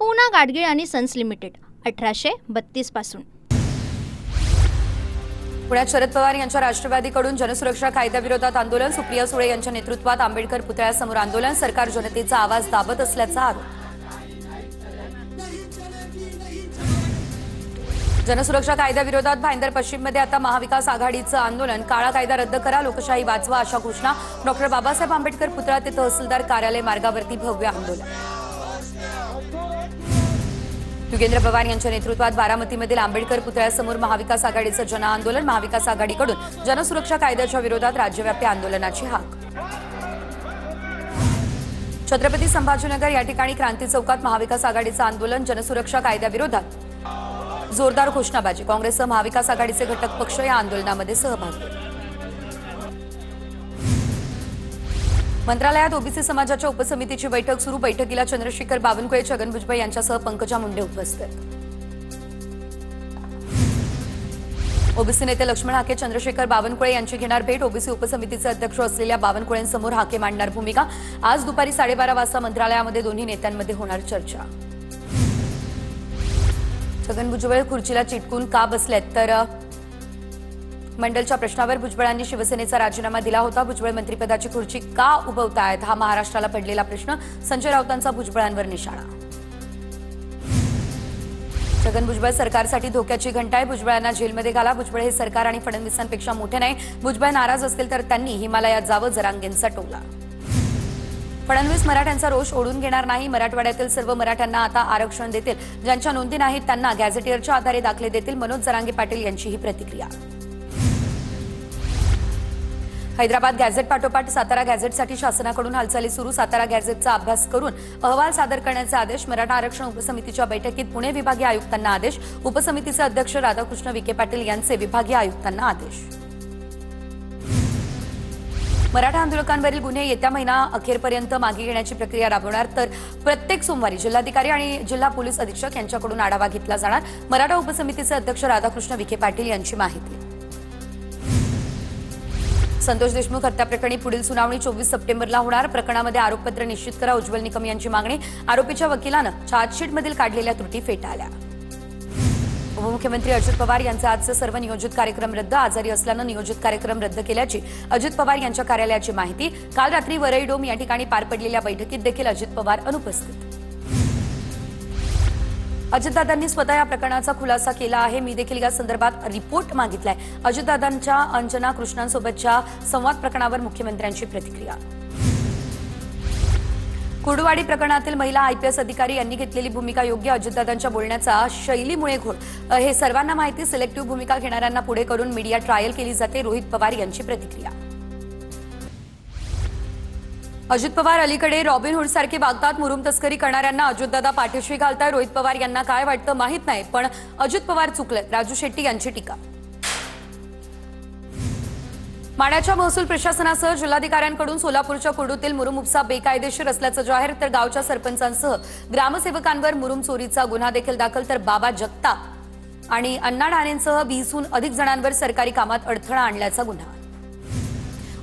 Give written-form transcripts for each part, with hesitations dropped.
पूना गाडगीळ आणि sons limited 1832 पासून। पुण्यात शरद पवार यांच्या राष्ट्रवादीकडून जनसुरक्षा कायद्याविरोधात आंदोलन। सुप्रिया सुळे यांच्या नेतृत्वात आंबेडकर पुतळ्यासमोर आंदोलन। सरकार जनतेचा आवाज दाबत असल्याचा आरोप। जनसुरक्षा कायद्याविरोधात भाईंदर पश्चिममध्ये आता महाविकास आघाडीचं आंदोलन। काळा कायदा रद्द करा, लोकशाही वाचवा अशा घोषणा। डॉक्टर बाबासाहेब आंबेडकर पुतळा ते तहसीलदार कार्यालय मार्गावरती भव्य आंदोलन। युगेंद्र पवार यांच्या नेतृत्वात बारामतीमधील आंबेडकर पुतळ्यासमोर महाविकास आघाडीचं जनआंदोलन। महाविकास आघाडीकडून जनसुरक्षा कायद्याच्या विरोधात राज्यव्यापी आंदोलनाची हाक। छत्रपती संभाजीनगर या ठिकाणी क्रांती चौकात महाविकास आघाडीचं आंदोलन। जनसुरक्षा कायद्याविरोधात जोरदार घोषणाबाजी। काँग्रेससह महाविकास आघाडीचे घटक पक्ष या आंदोलनामध्ये सहभागी। मंत्रालयात ओबीसी समाजाच्या उपसमितीची बैठक सुरू। बैठकीला चंद्रशेखर बावनकुळे, छगन भुजबळ यांच्यासह पंकजा मुंडे उपस्थित। ओबीसी नेते लक्ष्मण हाके चंद्रशेखर बावनकुळे यांची घेणार भेट। ओबीसी उपसमितीचे अध्यक्ष असलेल्या बावनकुळेंसमोर हाके मांडणार भूमिका। आज दुपारी 12:30 वाजता मंत्रालयामध्ये दोन्ही नेत्यांमध्ये होणार चर्चा। छगन भुजबळ खुर्चीला चिटकून का बसलेत तर मंडलच्या प्रश्नावर भुजबळांनी शिवसेनेचा राजीनामा दिला होता। भुजबळ मंत्रिपदाची खुर्ची का उभवतायत हा महाराष्ट्राला पडलेला प्रश्न। संजय राऊतांचा भुजबळांवर निशाणा। छगन भुजबळ सरकारसाठी धोक्याची घंटा आहे। भुजबळांना जेलमध्ये घाला। भुजबळ हे सरकार आणि फडणवीसांपेक्षा मोठे नाही। भुजबळ नाराज असतील तर त्यांनी हिमालयात जावं, जरांगेंचा टोला। फडणवीस मराठ्यांचा रोष ओढून घेणार नाही। मराठवाड्यातील सर्व मराठ्यांना आता आरक्षण देतील। ज्यांच्या नोंदी नाहीत त्यांना गॅझेटियरच्या आधारे दाखले देतील। मनोज जरांगे पाटील यांची ही प्रतिक्रिया। हैदराबाद गॅझेट पाठोपाठ सातारा गॅझेटसाठी शासनाकडून हालचाली सुरू। सातारा गॅझेटचा अभ्यास करून अहवाल सादर करण्याचे आदेश। मराठा आरक्षण उपसमितीच्या बैठकीत पुणे विभागीय आयुक्तांना आदेश। उपसमितीचे अध्यक्ष राधाकृष्ण विखे पाटील यांचे विभागीय आयुक्तांना आदेश। मराठा आंदोलकांवरील गुन्हे येत्या महिना अखेरपर्यंत मागे घेण्याची प्रक्रिया राबवणार। तर प्रत्येक सोमवारी जिल्हाधिकारी आणि जिल्हा पोलीस अधीक्षक यांच्याकडून आढावा घेतला जाणार। मराठा उपसमितीचे अध्यक्ष राधाकृष्ण विखे पाटील यांची माहिती। संतोष देशमुख हत्याप्रकरणी पुढील सुनावणी 24 सप्टेंबरला होणार। प्रकरणामध्ये आरोपपत्र निश्चित करा, उज्ज्वल निकम यांची मागणी। आरोपीच्या वकिलानं चार्जशीटमधील काढलेल्या त्रुटी फेटाळल्या। उपमुख्यमंत्री अजित पवार यांचे आजचे सर्व नियोजित कार्यक्रम रद्द। आजारी असल्यानं नियोजित कार्यक्रम रद्द केल्याची अजित पवार यांच्या कार्यालयाची माहिती। काल रात्री वरई डोम या ठिकाणी पार पडलेल्या बैठकीत देखील अजित पवार अनुपस्थित। अजितदादांनी स्वतः या प्रकरणाचा खुलासा केला आहे। मी देखील या संदर्भात रिपोर्ट मागितलाय। अजितदादांच्या अंजना कृष्णांसोबतच्या संवाद प्रकरणावर मुख्यमंत्र्यांची प्रतिक्रिया। कुर्डुवाडी प्रकरणातील महिला आयपीएस अधिकारी यांनी घेतलेली भूमिका योग्य। अजितदादांच्या बोलण्याचा शैलीमुळे घोळ हे सर्वांना माहिती। सिलेक्टिव्ह भूमिका घेणाऱ्यांना पुढे करून मीडिया ट्रायल केली जाते। रोहित पवार यांची प्रतिक्रिया। अजित पवार अलीकडे रॉबिनहुड सारखी वागतात। मुरुम तस्करी करणाऱ्यांना अजितदादा पाठीशी घालताय। रोहित पवार यांना काय वाटतं माहित नाही, पण अजित पवार चुकलेत। राजू शेट्टी यांची टीका। माड्याच्या महसूल प्रशासनासह जिल्हाधिकाऱ्यांकडून सोलापूरच्या कुर्डूतील मुरुम उपसा बेकायदेशीर असल्याचं जाहीर। तर गावच्या सरपंचांसह ग्रामसेवकांवर मुरुम चोरीचा गुन्हा देखील दाखल। तर बाबा जगताप आणि अण्णा ढाणेंसह 20हून अधिक जणांवर सरकारी कामात अडथळा आणल्याचा गुन्हा।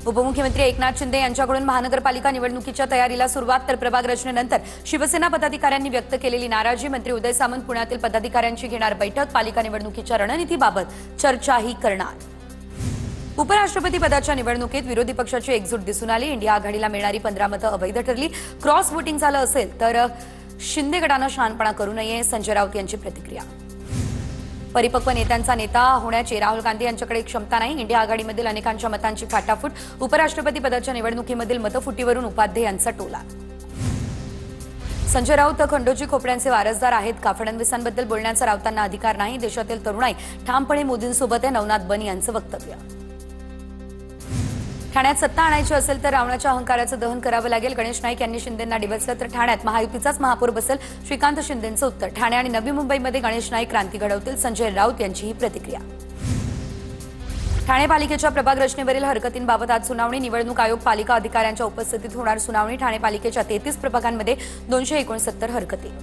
उपमुख्यमंत्री एकनाथ शिंदे यांच्याकडून महानगरपालिका निवडणुकीच्या तयारीला सुरुवात। तर प्रभाग रचनेनंतर शिवसेना पदाधिकाऱ्यांनी व्यक्त केलेली नाराजी। मंत्री उदय सामंत पुण्यातील पदाधिकाऱ्यांची घेणार बैठक। पालिका निवडणुकीच्या रणनीतीबाबत चर्चाही करणार। उपराष्ट्रपती पदाच्या निवडणुकीत विरोधी पक्षाची एकजूट दिसून आली। इंडिया आघाडीला मिळणारी 15 मतं अवैध ठरली। क्रॉस व्होटिंग झालं असेल तर शिंदे गटानं शहाणपणा करू नये, संजय राऊत यांची प्रतिक्रिया। परिपक्व नेत्यांचा नेता होण्याची राहुल गांधी यांच्याकडे क्षमता नाही। इंडिया आघाडीमधील अनेकांच्या मतांची फाटाफूट। उपराष्ट्रपती पदाच्या निवडणुकीमधील मतफुटीवरून उपाध्ये यांचा टोला। संजय राऊत खंडोजी खोपड्यांचे वारसदार आहेत का? फडणवीसांबद्दल बोलण्याचा राऊतांना अधिकार नाही। देशातील तरुणाई ठामपणे मोदींसोबत आहे, नवनाथ बन यांचं वक्तव्य। ठाण्यात सत्ता आणायची असेल तर रावणाच्या अहंकाराचं दहन करावं लागेल। गणेश नाईक यांनी शिंदेंना डिवचलं तर ठाण्यात महायुतीचाच महापौर बसेल। श्रीकांत शिंदेंचं उत्तर। ठाणे आणि नवी मुंबईमध्ये गणेश नाईक क्रांती घडवतील, संजय राऊत यांची ही प्रतिक्रिया। ठाणे पालिकेच्या प्रभाग रचनेवरील हरकतींबाबत आज सुनावणी। निवडणूक आयोग पालिका अधिकाऱ्यांच्या उपस्थितीत होणार सुनावणी। ठाणे पालिकेच्या 33 प्रभागांमध्ये 269 हरकती।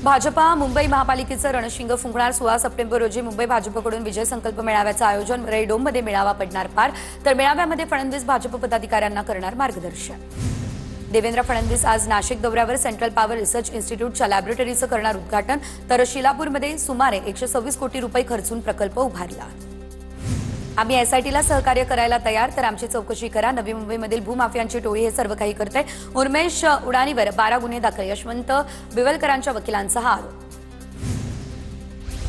भाजपा मुंबई महापालिकेचं रणशिंग फुंकणार। 16 सप्टेंबर रोजी मुंबई भाजपकडून विजय संकल्प मेळाव्याचं आयोजन। वरई डोममध्ये मेळावा पडणार पार। तर मेळाव्यामध्ये फडणवीस भाजप पदाधिकाऱ्यांना करणार मार्गदर्शन। देवेंद्र फडणवीस आज नाशिक दौऱ्यावर सेंट्रल पॉवर रिसर्च इन्स्टिट्यूटच्या लॅबोरेटरीचं करणार उद्घाटन, तर शिलापूरमध्ये सुमारे 126 कोटी रुपये खर्चून प्रकल्प उभारला। आम्ही एसआयटीला सहकार्य करायला तयार, तर आमची चौकशी करा। नवी मुंबईमधील भूमाफियांची टोळी हे सर्व काही करते। उर्मेश उडाणीवर 12 गुन्हे दाखल, यशवंत बिवलकरांच्या वकिलांचा हा आरोप।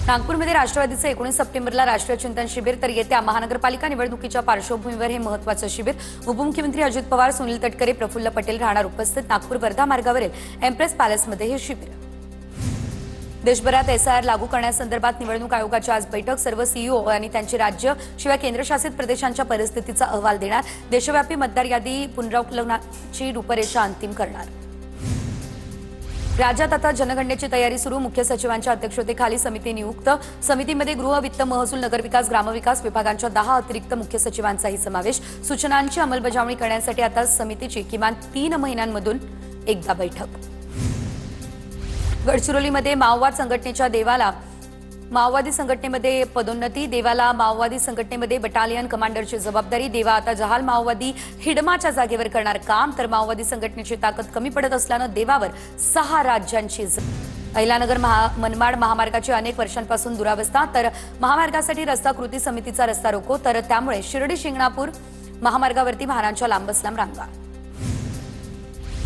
नागपूरमध्ये राष्ट्रवादीचे 19 सप्टेंबरला राष्ट्रीय चिंतन शिबिर, तर येत्या महानगरपालिका निवडणुकीच्या पार्श्वभूमीवर हे महत्त्वाचं शिबिर। उपमुख्यमंत्री अजित पवार, सुनील तटकरे, प्रफुल्ल पटेल राहणार उपस्थित। नागपूर वर्धा मार्गावरील एम्प्रेस पॅलेसमध्ये हे शिबिर। देशभरात एसआयआर लागू करण्यासंदर्भात निवडणूक आयोगाची आज बैठक, सर्व सीईओ आणि त्यांचे राज्य शिवाय केंद्रशासित प्रदेशांच्या परिस्थितीचा अहवाल देणार। देशव्यापी मतदार यादी पुनरावलोकनाची रूपरेषा अंतिम करणार। राज्यात आता जनगणनेची तयारी सुरू, मुख्य सचिवांच्या अध्यक्षतेखाली समिती नियुक्त। समितीमध्ये गृह, वित्त, महसूल, नगरविकास, ग्रामविकास विभागांच्या 10 अतिरिक्त मुख्य सचिवांचाही समावेश। सूचनांची अंमलबजावणी करण्यासाठी आता समितीची किमान 3 महिन्यांमधून एकदा बैठक। गडचिरोलीमध्ये माओवादी संघटनेमध्ये पदोन्नती, देवाला माओवादी संघटनेमध्ये बटालियन कमांडरची जबाबदारी। देवा आता जहाल माओवादी हिडमाच्या जागेवर करणार काम, तर माओवादी संघटनेची ताकद कमी पडत असल्यानं देवावर 6 राज्यांची अहिलानगर मनमाड महामार्गाची अनेक वर्षांपासून दुरावस्था, तर महामार्गासाठी रस्ता कृती समितीचा रस्ता रोको, तर त्यामुळे शिर्डी शिंगणापूर महामार्गावरती वाहनांच्या लांबच लांब रांगा।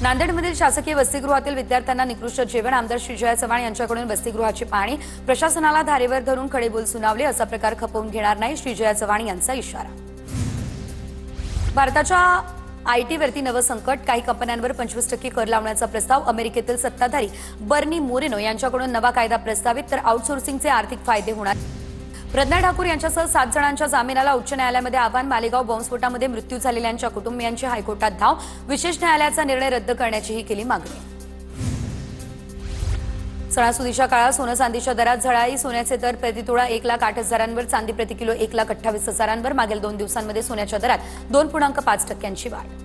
नांदेडमधील शासकीय वसतिगृहातील विद्यार्थ्यांना निकृष्ट जेवण, आमदार श्रीजया चव्हाण यांच्याकडून वसतिगृहाची पाहणी, प्रशासनाला धारेवर धरून खडेबोल सुनावले, असा प्रकार खपवून घेणार नाही, श्रीजया चव्हाण यांचा इशारा। भारताच्या आयटीवरती नवं संकट, काही कंपन्यांवर 25% कर लावण्याचा प्रस्ताव। अमेरिकेतील सत्ताधारी बर्नी मोरेनो यांच्याकडून नवा कायदा प्रस्तावित, तर आउटसोर्सिंगचे आर्थिक फायदे होणार। प्रज्ञा ठाकूर यांच्यासह 7 जणांच्या जामिनाला उच्च न्यायालयामध्ये आव्हान, मालेगाव बॉम्बस्फोटामध्ये मृत्यू झालेल्यांच्या कुटुंबियांची हायकोर्टात धाव, विशेष न्यायालयाचा निर्णय रद्द करण्याचीही केली मागणी। सणासुदीच्या काळात सोनं चांदीच्या दरात झळाळी, सोन्याचे दर प्रतितोळा 1,08,000 चांदी प्रति किलो 1,28,000 मागील 2 दिवसांमध्ये सोन्याच्या दरात 2.5% वाढ।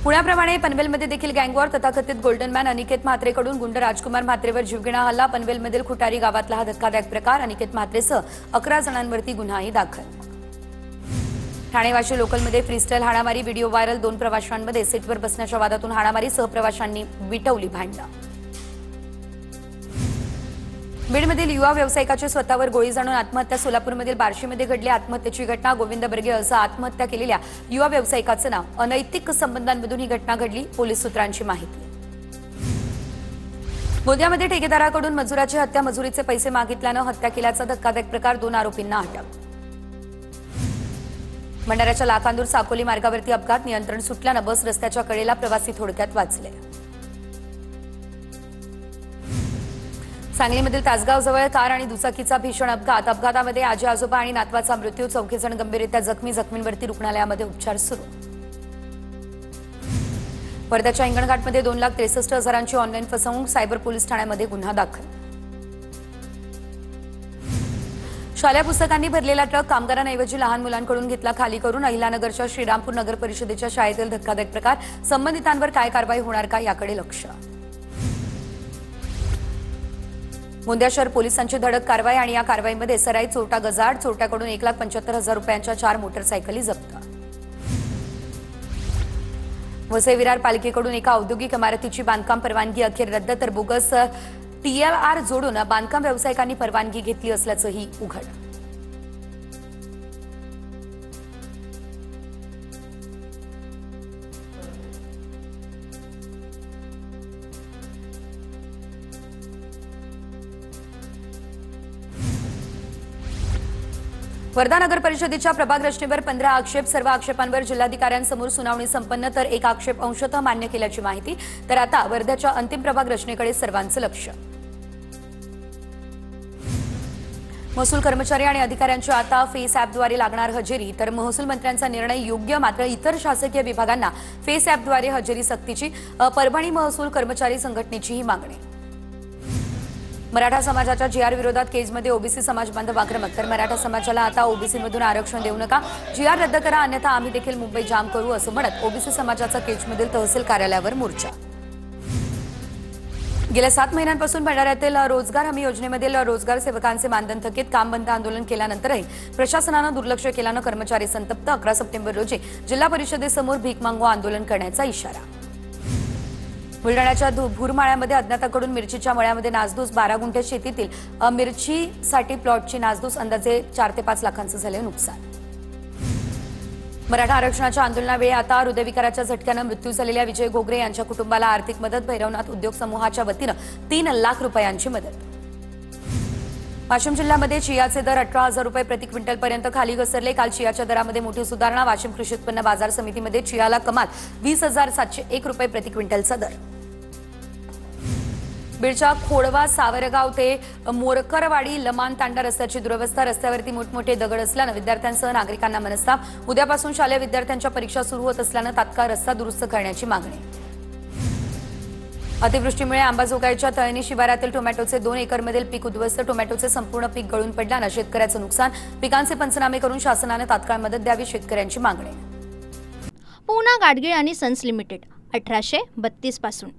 पुण्याप्रमाणे पनवेलमध्ये देखील गँगवॉर, तथाकथित गोल्डन मॅन अनिकेत म्हात्रेकडून गुंड राजकुमार म्हात्रेवर जीवघेणा हल्ला। पनवेलमधील खुटारी गावातला हा धक्कादायक प्रकार, अनिकेत म्हात्रेसह 11 जणांवरती गुन्हाही दाखल। ठाणे वाशी लोकलमध्ये फ्रीस्टाईल हाणामारी, व्हिडिओ व्हायरल, 2 प्रवाशांमध्ये सीटवर बसण्याच्या वादातून हाणामारी, सहप्रवाशांनी विटवली भांडणं। बीडमधील युवा व्यावसायिकाची स्वतःवर गोळी जाणून आत्महत्या, सोलापूरमधील बार्शीमध्ये घडली आत्महत्येची घटना। गोविंद बर्गे असं आत्महत्या केलेल्या युवा व्यावसायिकाचं नाव, अनैतिक संबंधांमधून ही घटना घडली, पोलीस सूत्रांची माहिती। गोंदियामध्ये ठेकेदाराकडून मजुराची हत्या, मजुरीचे पैसे मागितल्यानं हत्या केल्याचा धक्कादायक प्रकार, 2 आरोपींना अटक। भंडाऱ्याच्या लाखांदूर साकोली मार्गावरती अपघात, नियंत्रण सुटल्यानं बस रस्त्याच्या कडेला, प्रवासी थोडक्यात वाचले। सांगलीमधील तासगावजवळ कार आणि दुचाकीचा भीषण अपघात, अपघातामध्ये आजी आजोबा आणि नातवाचा मृत्यू, 4 जण गंभीररित्या जखमी, जखमींवरती रुग्णालयामध्ये उपचार सुरू। वर्ध्याच्या हिंगणघाटमध्ये 2,63,000ची ऑनलाईन फसवणूक, सायबर पोलीस ठाण्यामध्ये गुन्हा दाखल। शालेय पुस्तकांनी भरलेला ट्रक कामगारांऐवजी लहान मुलांकडून घेतला खाली करून, अहिलानगरच्या श्रीरामपूर नगर परिषदेच्या शाळेतील धक्कादायक प्रकार, संबंधितांवर काय कारवाई होणार का याकडे लक्ष। गोंदिया शहर पोलिसांची धडक कारवाई आणि या कारवाईमध्ये सराई चोरटा गजाड, चोरट्याकडून 1,75,000 रुपयांच्या 4 मोटरसायकली जप्त। वसई विरार पालिकेकडून एका औद्योगिक इमारतीची बांधकाम परवानगी अखेर रद्द, तर बोगस TLR जोडून बांधकाम व्यावसायिकांनी परवानगी घेतली असल्याचंही उघड। वर्धा नगर परिषदेच्या प्रभाग रचनेवर 15 आक्षेप, सर्व आक्षेपांवर जिल्हाधिकाऱ्यांसमोर सुनावणी संपन्न, तर एक आक्षेप अंशतः मान्य केल्याची माहिती। तर आता वर्ध्याच्या अंतिम प्रभाग रचनेकडे सर्वांचं लक्ष। महसूल कर्मचारी आणि अधिकाऱ्यांची आता फेस ॲपद्वारे लागणार हजेरी, तर महसूल मंत्र्यांचा निर्णय योग्य, मात्र इतर शासकीय विभागांना फेस ॲपद्वारे हजेरी सक्तीची, परभणी महसूल कर्मचारी संघटनेची ही मागणी। मराठा समाजाच्या GR विरोधात केजमध्ये ओबीसी समाज बांधव आक्रमक, तर मराठा समाजाला आता ओबीसीमधून आरक्षण देऊ नका, GR रद्द करा, अन्यथा आम्ही देखील मुंबई जाम करू, असं म्हणत ओबीसी समाजाचा केजमधील तहसील कार्यालयावर मोर्चा। गेल्या 7 महिन्यांपासून भंडाऱ्यातील रोजगार हमी योजनेमधील रोजगार सेवकांचे मानधन थकीत काम बंद आंदोलन केल्यानंतरही प्रशासनानं दुर्लक्ष केल्यानं कर्मचारी संतप्त. 11 सप्टेंबर रोजी जिल्हा परिषदेसमोर भीक मागो आंदोलन करण्याचा इशारा. बुलढाण्याच्या भूरमाळ्यामध्ये अज्ञाताकडून मिरचीच्या मळ्यामध्ये नासधूस. 12 गुंठे शेतीतील मिरचीसाठी प्लॉटची नासधूस. अंदाजे 4 ते 5 लाखांचं झाले नुकसान. मराठा आरक्षणाच्या आंदोलनावेळी आता हृदयविकाराच्या झटक्यानं मृत्यू झालेल्या विजय घोगरे यांच्या कुटुंबाला आर्थिक मदत. भैरवनाथ उद्योग समूहाच्या वतीनं 3 लाख रुपयांची मदत. वाशिम जिल्ह्यामध्ये चियाचे दर 18,000 रुपये प्रति क्विंटल पर्यंत खाली घसरले. काल चियाच्या दरामध्ये मोठी सुधारणा. वाशिम कृषी उत्पन्न बाजार समितीमध्ये चियाला कमाल 20,701 रुपये प्रति क्विंटलचा दर. बीडच्या खोडवा सावरगाव ते मोरकरवाडी लमान तांडा रस्त्याची दुरवस्था. रस्त्यावरती मोठमोठे दगड असल्यानं विद्यार्थ्यांसह नागरिकांना मनस्ताप. उद्यापासून शालेय विद्यार्थ्यांच्या परीक्षा सुरू होत असल्यानं तात्काळ रस्ता दुरुस्त करण्याची मागणी. अतिवृष्टीमुळे अंबाजोगाईच्या तळणी शिवारातील टोमॅटोचे 2 एकरमधील पीक उद्ध्वस्त. टोमॅटोचे संपूर्ण पीक गळून पडल्यानं शेतकऱ्याचं नुकसान. पिकांचे पंचनामे करून शासनानं तात्काळ मदत द्यावी, शेतकऱ्यांची मागणी. पूना गाडगीळ आणि सन्स लिमिटेड 1832 पासून